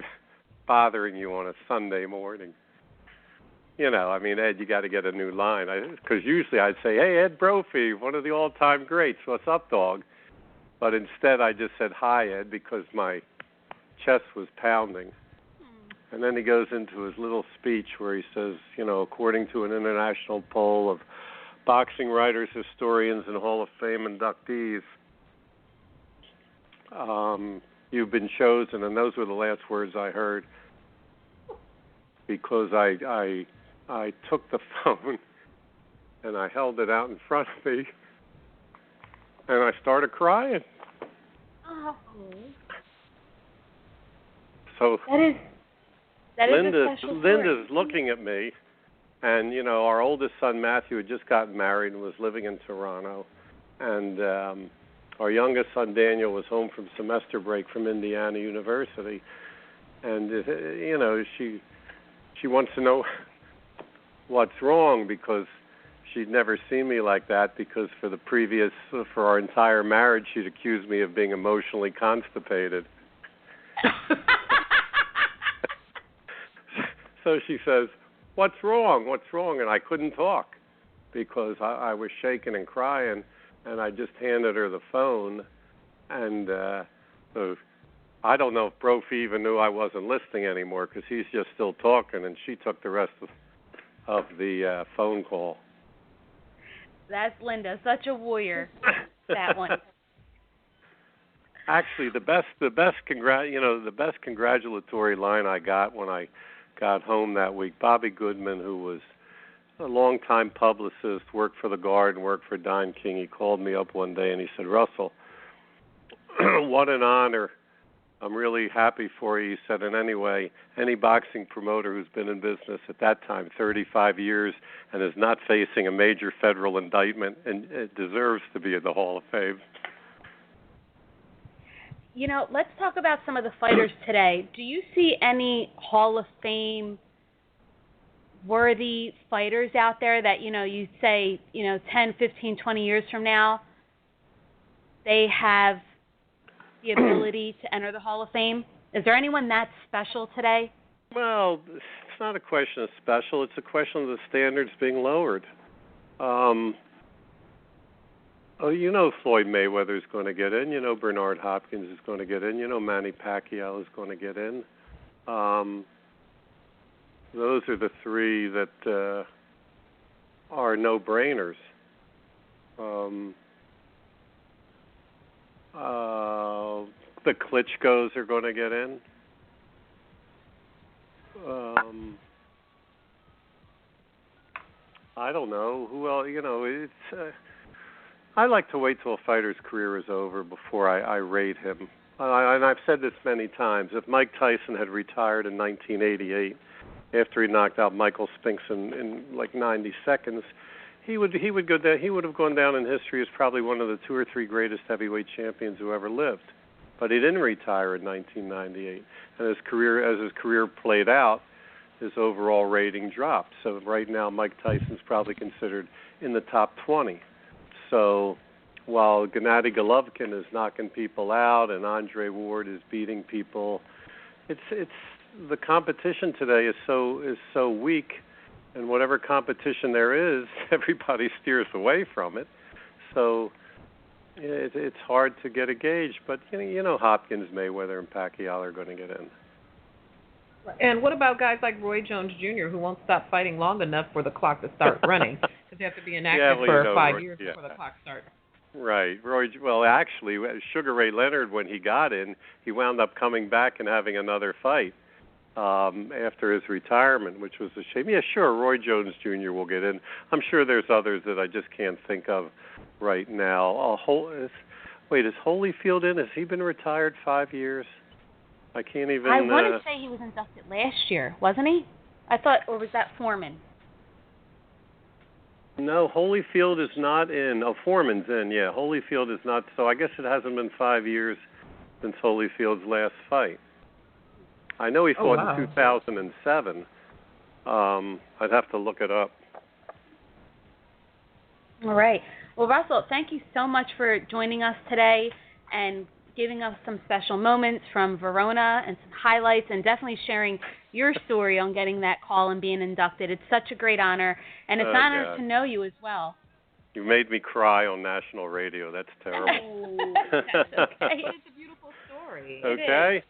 bothering you on a Sunday morning." You know, I mean, Ed, you got to get a new line. Because usually I'd say, "Hey, Ed Brophy, one of the all-time greats. What's up, dog?" But instead I just said, "Hi, Ed," because my chest was pounding. And then he goes into his little speech where he says, you know, according to an international poll of boxing writers, historians, and Hall of Fame inductees, you've been chosen, and those were the last words I heard, because I took the phone and I held it out in front of me, and I started crying. Oh. So that is a special story. Linda's looking at me, and, you know, our oldest son, Matthew, had just gotten married and was living in Toronto, and our youngest son, Daniel, was home from semester break from Indiana University, and, you know, she wants to know what's wrong, because she'd never seen me like that, because for our entire marriage, she'd accused me of being emotionally constipated. So she says, "What's wrong? What's wrong?" And I couldn't talk because I was shaking and crying, and I just handed her the phone. And so I don't know if Brophy even knew I wasn't listening anymore, because he's just still talking, and she took the rest of the phone call. That's Linda, such a warrior, that one. Actually, the best congratulatory line I got when I got home that week, Bobby Goodman, who was a longtime publicist, worked for the Garden, worked for Don King. He called me up one day and he said, "Russell, what an honor. I'm really happy for you." He said, "And anyway, any boxing promoter who's been in business at that time 35 years and is not facing a major federal indictment and it deserves to be in the Hall of Fame." You know, let's talk about some of the fighters today. Do you see any Hall of Fame worthy fighters out there that, you say, 10, 15, 20 years from now, they have the ability to enter the Hall of Fame? Is there anyone that special today? Well, it's not a question of special. It's a question of the standards being lowered. Floyd Mayweather is going to get in. Bernard Hopkins is going to get in. Manny Pacquiao is going to get in. Those are the three that are no-brainers. The Klitschkos are going to get in. I don't know who else. It's. I like to wait till a fighter's career is over before I rate him. And I've said this many times. If Mike Tyson had retired in 1988 after he knocked out Michael Spinks in like 90 seconds, he would go down. He would have gone down in history as probably one of the 2 or 3 greatest heavyweight champions who ever lived. But he didn't retire in 1998, and as his career played out, his overall rating dropped. So right now, Mike Tyson's probably considered in the top 20. So while Gennady Golovkin is knocking people out and Andre Ward is beating people, it's the competition today is so weak, and whatever competition there is, everybody steers away from it. So it's hard to get a gauge. But Hopkins, Mayweather, and Pacquiao are going to get in. And what about guys like Roy Jones Jr., who won't stop fighting long enough for the clock to start running? Because they have to be inactive for 5 years before the clock starts. Right. Actually, Sugar Ray Leonard, when he got in, he wound up coming back and having another fight after his retirement, which was a shame. Yeah, sure, Roy Jones Jr. will get in. I'm sure there's others that I just can't think of right now. Is Holyfield in? Has he been retired 5 years? I can't even... I want to say he was inducted last year, wasn't he? I thought, or was that Foreman? No, Holyfield is not in. Oh, Foreman's in, yeah. Holyfield is not. So I guess it hasn't been 5 years since Holyfield's last fight. I know he fought in 2007. I'd have to look it up. All right. Well, Russell, thank you so much for joining us today and giving us some special moments from Verona and some highlights, and definitely sharing your story on getting that call and being inducted. It's such a great honor, and it's an honor to know you as well. You made me cry on national radio. That's terrible. Oh, that's okay. It's a beautiful story. Okay.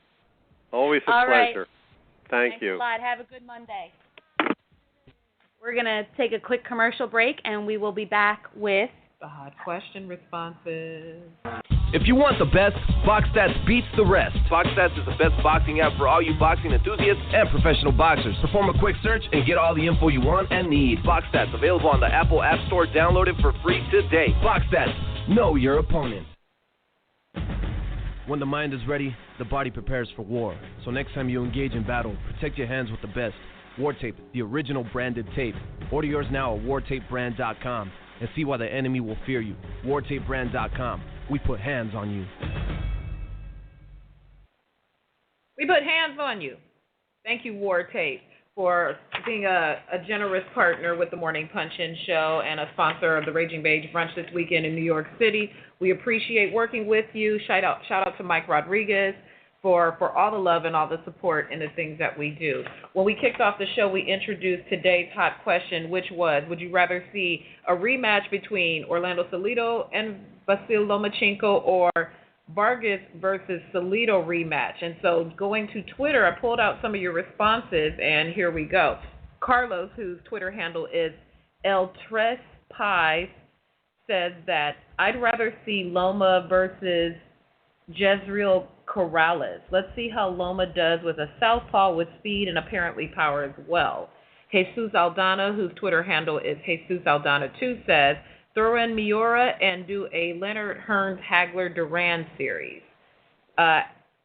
Always a pleasure. Right. Thanks you. Thanks a lot. Have a good Monday. We're going to take a quick commercial break, and we will be back with the hot question responses. If you want the best, BoxStats beats the rest. BoxStats is the best boxing app for all you boxing enthusiasts and professional boxers. Perform a quick search and get all the info you want and need. BoxStats, available on the Apple App Store. Download it for free today. BoxStats, know your opponent. When the mind is ready, the body prepares for war. So next time you engage in battle, protect your hands with the best. War Tape, the original branded tape. Order yours now at wartapebrand.com and see why the enemy will fear you. wartapebrand.com. We put hands on you. We put hands on you. Thank you, War Tape, for being a generous partner with the Morning Punch-In Show and a sponsor of the Raging Beige Brunch this weekend in New York City. We appreciate working with you. Shout out to Mike Rodriguez for all the love and all the support in the things that we do. When we kicked off the show, we introduced today's hot question, which was, would you rather see a rematch between Orlando Salido and Vasil Lomachenko or Vargas versus Salido rematch? And so going to Twitter, I pulled out some of your responses, and here we go. Carlos, whose Twitter handle is El Tres Pies, says that I'd rather see Loma versus Jezreel Corrales. Let's see how Loma does with a southpaw with speed and apparently power as well. Jesus Aldana, whose Twitter handle is Jesus Aldana2, says, throw in Miura and do a Leonard Hearns Hagler Duran series.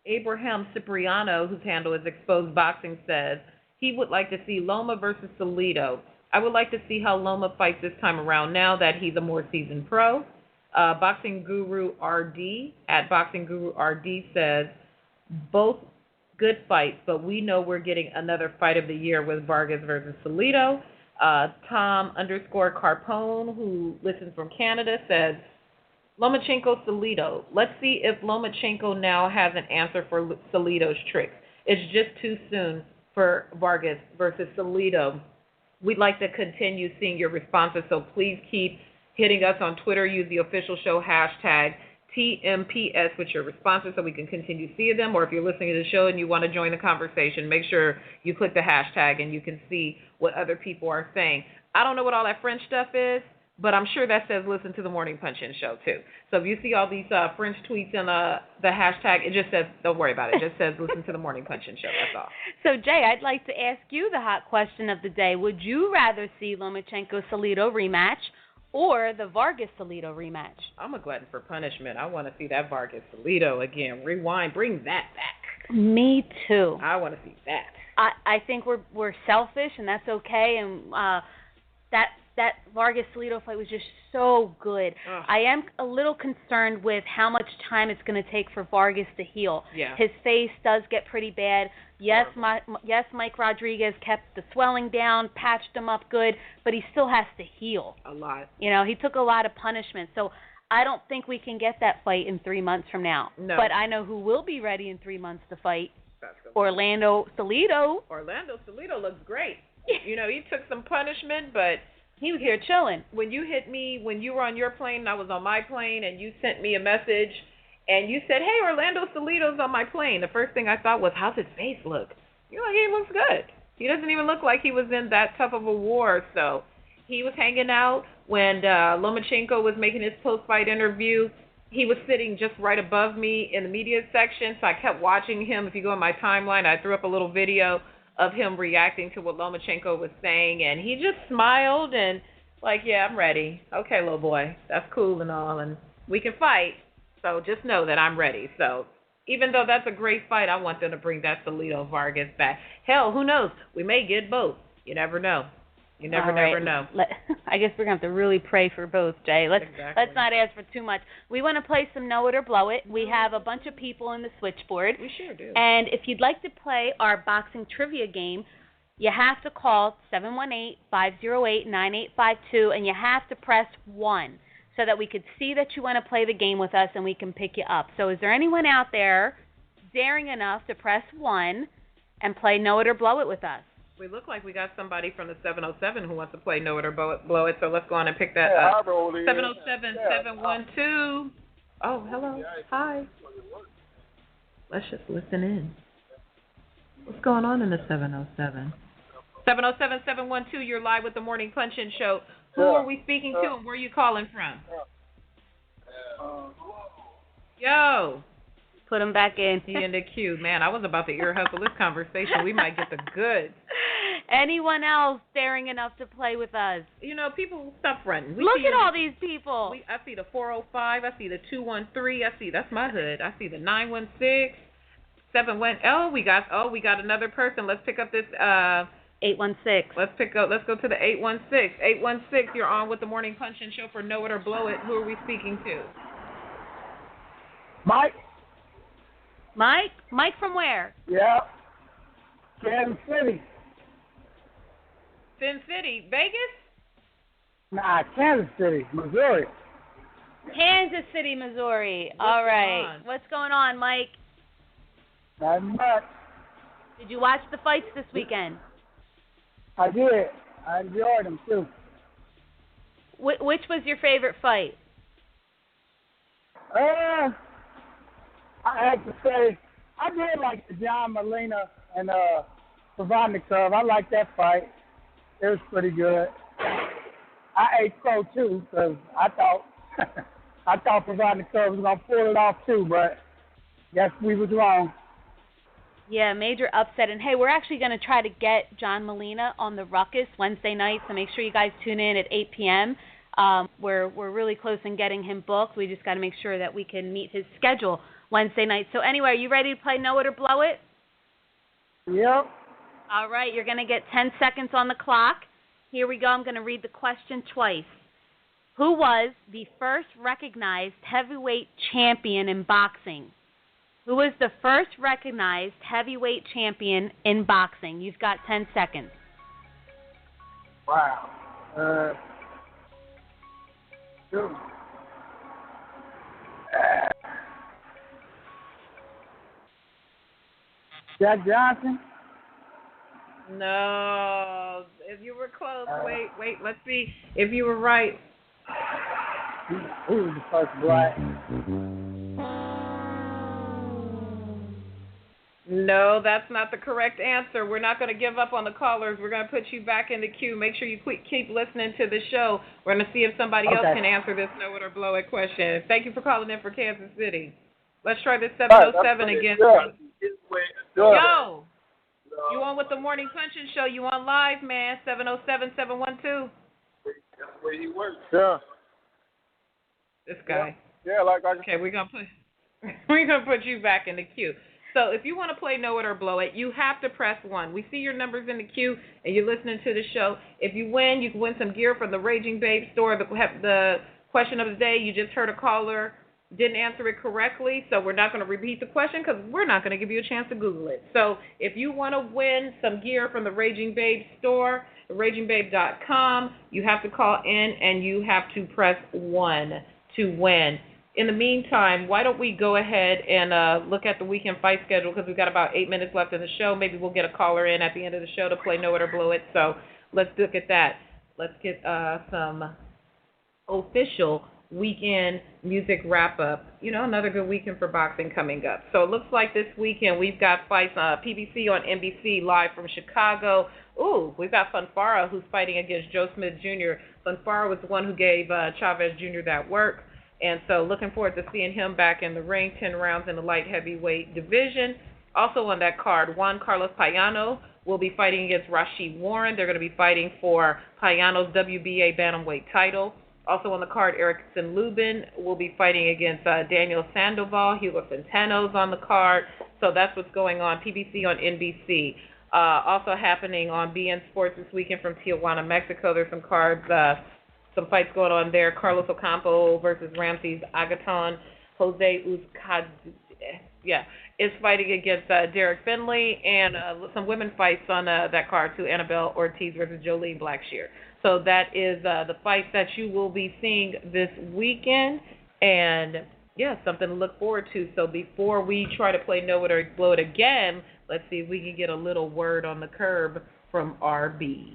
Abraham Cipriano, whose handle is Exposed Boxing, says he would like to see Loma versus Salido. I would like to see how Loma fights this time around now that he's a more seasoned pro. Boxing Guru RD at Boxing Guru RD says both good fights, but we know we're getting another fight of the year with Vargas versus Salido. Tom_Carpone, who listens from Canada, says Lomachenko Salido. Let's see if Lomachenko now has an answer for Salido's tricks. It's just too soon for Vargas versus Salido. We'd like to continue seeing your responses, so please keep hitting us on Twitter. Use the official show hashtag TMPS with your responses so we can continue seeing them. Or if you're listening to the show and you want to join the conversation, make sure you click the hashtag and you can see what other people are saying. I don't know what all that French stuff is, but I'm sure that says listen to the Morning Punch-In show too. So if you see all these French tweets and the hashtag, it just says, don't worry about it. It just says listen to the Morning Punch-In show. That's all. So, Jay, I'd like to ask you the hot question of the day. Would you rather see Lomachenko-Salido rematch or the Vargas-Salido rematch? I'm a glutton for punishment. I want to see that Vargas-Salido again. Rewind. Bring that back. Me too. I want to see that. I think we're selfish, and that's okay. And that Vargas-Salido fight was just so good. Ugh. I am a little concerned with how much time it's going to take for Vargas to heal. Yeah. His face does get pretty bad. Yes, Mike Rodriguez kept the swelling down, patched him up good, but he still has to heal. A lot. You know, he took a lot of punishment. So I don't think we can get that fight in 3 months from now. No. But I know who will be ready in 3 months to fight. Orlando Salido. Orlando Salido looks great. You know, he took some punishment, but he was here chilling. When you hit me, when you were on your plane and I was on my plane, and you sent me a message, and you said, hey, Orlando Salido's on my plane, the first thing I thought was, how's his face look? You're like, he looks good. He doesn't even look like he was in that tough of a war. So he was hanging out when Lomachenko was making his post-fight interview. He was sitting just right above me in the media section, so I kept watching him. If you go on my timeline, I threw up a little video of him reacting to what Lomachenko was saying, and he just smiled and like, yeah, I'm ready. Okay, little boy, that's cool and all, and we can fight, so just know that I'm ready. So even though that's a great fight, I want them to bring that Salido Vargas back. Hell, who knows? We may get both. You never know. You never know. I guess we're going to have to really pray for both, Jay. Let's not ask for too much. We want to play some Know It or Blow It. We have a bunch of people in the switchboard. We sure do. And if you'd like to play our boxing trivia game, you have to call 718-508-9852, and you have to press 1 so that we could see that you want to play the game with us and we can pick you up. So is there anyone out there daring enough to press 1 and play Know It or Blow It with us? We look like we got somebody from the 707 who wants to play Know It or Blow It, so let's go on and pick that up. 707-712. Oh, hello. Hi. Let's just listen in. What's going on in the 707? 707-712, you're live with the Morning Punch-In show. Who are we speaking to and where are you calling from? Yo. Put him back in. He in the queue. Man, I was about to ear hustle this conversation. We might get the goods. Anyone else daring enough to play with us? You know, people stop running. Look at all these people. I see the 405. I see the 213. That's my hood. I see the 916. 71. We got another person. Let's pick up this 816. Let's go to the 816. 816, you're on with the Morning Punch-In show for Know It or Blow It. Who are we speaking to? Mike. Mike from where? Yeah. Kansas City. Sin City. Vegas? Nah, Kansas City, Missouri. Kansas City, Missouri. All right. What's going on, Mike? Not much. Did you watch the fights this weekend? I did. I enjoyed them, too. Which was your favorite fight? I have to say, I did like the John Molina and Verdejo. I liked that fight. It was pretty good. I ate crow too because I thought Verdejo was gonna pull it off too, but Yes, we was wrong. Yeah, major upset. And, hey, we're actually going to try to get John Molina on the Ruckus Wednesday night, so make sure you guys tune in at 8 p.m. We're really close in getting him booked. We just got to make sure that we can meet his schedule Wednesday night. So, anyway, are you ready to play Know It or Blow It? Yep. All right, you're going to get 10 seconds on the clock. Here we go. I'm going to read the question twice. Who was the first recognized heavyweight champion in boxing? Who was the first recognized heavyweight champion in boxing? You've got 10 seconds. Wow. Jack Johnson? No. If you were close, wait. Let's see if you were right. Who was the first black? No, that's not the correct answer. We're not going to give up on the callers. We're going to put you back in the queue. Make sure you keep listening to the show. We're going to see if somebody else can answer this Know It or Blow It question. Thank you for calling in for Kansas City. Let's try this 707 again. Yo, you on with the Morning Punching Show? You on live, man? 707-712. That's the way he works. Yeah. This guy. Yeah, Okay, we're gonna put you back in the queue. So if you want to play Know It or Blow It, you have to press 1. We see your numbers in the queue, and you're listening to the show. If you win, you can win some gear from the Raging Babe store. The question of the day, you just heard a caller didn't answer it correctly, so we're not going to repeat the question because we're not going to give you a chance to Google it. So if you want to win some gear from the Raging Babe store, ragingbabe.com, you have to call in, and you have to press 1 to win. In the meantime, why don't we go ahead and look at the weekend fight schedule because we've got about 8 minutes left in the show. Maybe we'll get a caller in at the end of the show to play Know It or Blow It. So let's look at that. Let's get some official weekend music wrap-up. You know, another good weekend for boxing coming up. So it looks like this weekend we've got fights PBC on NBC live from Chicago. Ooh, we've got Funfara who's fighting against Joe Smith Jr. Funfara was the one who gave Chavez Jr. that work. And so looking forward to seeing him back in the ring, 10 rounds in the light heavyweight division. Also on that card, Juan Carlos Payano will be fighting against Rashid Warren. They're going to be fighting for Payano's WBA bantamweight title. Also on the card, Erickson Lubin will be fighting against Daniel Sandoval. Hugo Centeno's on the card. So that's what's going on, PBC on NBC. Also happening on BN Sports this weekend from Tijuana, Mexico. There's some cards, some fights going on there. Carlos Ocampo versus Ramses Agaton. Jose Uzcad, is fighting against Derek Finley. And some women fights on that card, too. Annabelle Ortiz versus Jolene Blackshear. So that is the fights that you will be seeing this weekend. And, something to look forward to. So before we try to play Know It or Blow It again, let's see if we can get a little word on the curb from RB.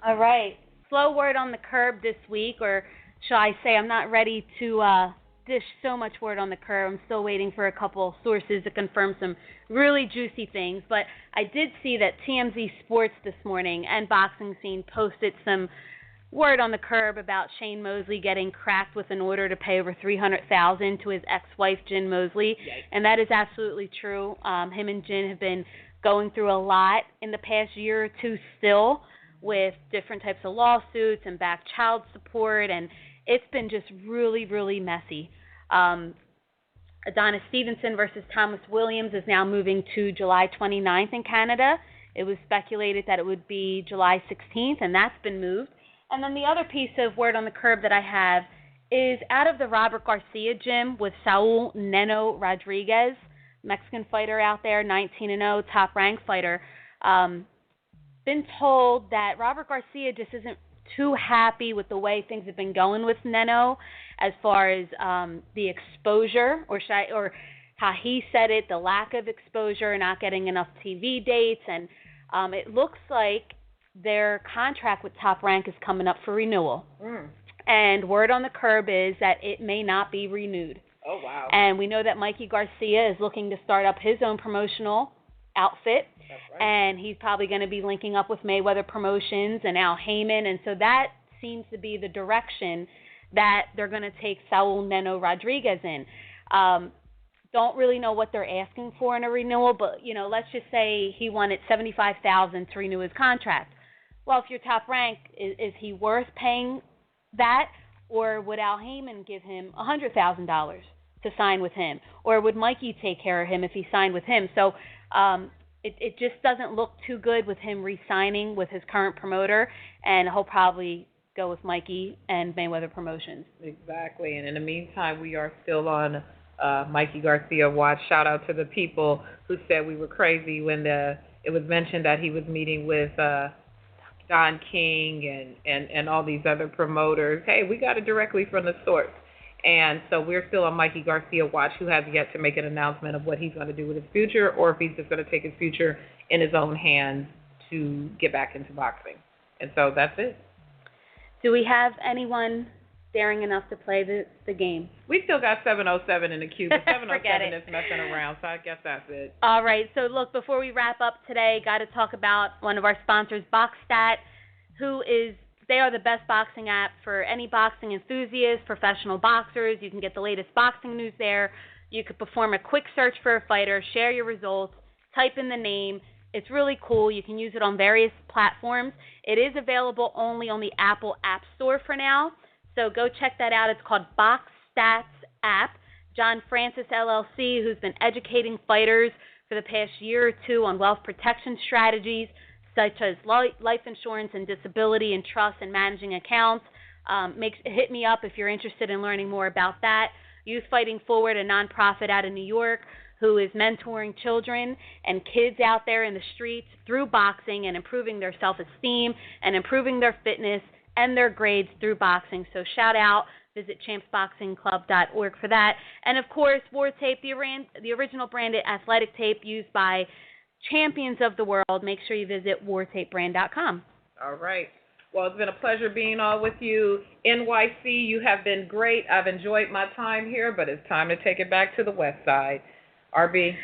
All right. Slow word on the curb this week, or shall I say I'm not ready to dish so much word on the curb. I'm still waiting for a couple sources to confirm some really juicy things. But I did see that TMZ Sports this morning and Boxing Scene posted some word on the curb about Shane Mosley getting cracked with an order to pay over $300,000 to his ex-wife, Jen Mosley. Yikes. And that is absolutely true. Him and Jen have been going through a lot in the past year or two still, with different types of lawsuits and back child support, and it's been just really, really messy. Adonis Stevenson versus Thomas Williams is now moving to July 29th in Canada. It was speculated that it would be July 16th, and that's been moved. And then the other piece of word on the curb that I have is out of the Robert Garcia gym with Saul Neno Rodriguez, Mexican fighter out there, 19-0, top-ranked fighter. Been told that Robert Garcia just isn't too happy with the way things have been going with Neno as far as the exposure, or how he said it, the lack of exposure, not getting enough TV dates, and it looks like their contract with Top Rank is coming up for renewal. And word on the curb is that it may not be renewed. Oh, wow. And we know that Mikey Garcia is looking to start up his own promotional outfit. That's right. And he's probably going to be linking up with Mayweather Promotions and Al Heyman. And so that seems to be the direction that they're going to take Saul Neno Rodriguez in. don't really know what they're asking for in a renewal, but, let's just say he wanted $75,000 to renew his contract. Well, if you're top rank, is he worth paying that, or would Al Heyman give him $100,000 to sign with him, or would Mikey take care of him if he signed with him? So it just doesn't look too good with him re-signing with his current promoter, and he'll probably go with Mikey and Mayweather Promotions. Exactly, and in the meantime, we are still on Mikey Garcia watch. Shout out to the people who said we were crazy when it was mentioned that he was meeting with Don King and all these other promoters. Hey, we got it directly from the source. And so we're still on Mikey Garcia watch, who has yet to make an announcement of what he's going to do with his future, or if he's just going to take his future in his own hands to get back into boxing. And so that's it. Do we have anyone daring enough to play the game? We still got 707 in the queue, but 707 is messing around, so I guess that's it. All right. So, look, before we wrap up today, got to talk about one of our sponsors, BoxStat, they are the best boxing app for any boxing enthusiast, professional boxers. You can get the latest boxing news there. You could perform a quick search for a fighter, share your results, type in the name. It's really cool. You can use it on various platforms. It is available only on the Apple App Store for now, so go check that out. It's called BoxStats App. John Francis, LLC, who's been educating fighters for the past year or two on wealth protection strategies, such as life insurance and disability and trust and managing accounts. Hit me up if you're interested in learning more about that. Youth Fighting Forward, a nonprofit out of New York, who is mentoring children and kids out there in the streets through boxing and improving their self-esteem and improving their fitness and their grades through boxing. So shout out, visit champsboxingclub.org for that. And, of course, War Tape, the original branded athletic tape used by champions of the world. Make sure you visit wartapebrand.com. All right. Well, it's been a pleasure being on with you. NYC, you have been great. I've enjoyed my time here, but it's time to take it back to the West Side. RB?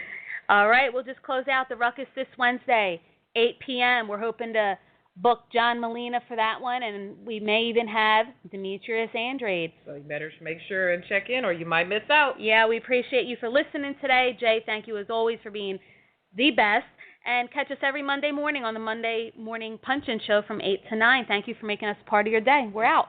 All right, we'll just close out the Ruckus this Wednesday, 8 p.m. We're hoping to book John Molina for that one, and we may even have Demetrius Andrade. So you better make sure and check in, or you might miss out. Yeah, we appreciate you for listening today. Jay, thank you as always for being the best. And catch us every Monday morning on the Monday Morning Punch-In Show from 8 to 9. Thank you for making us part of your day. We're out.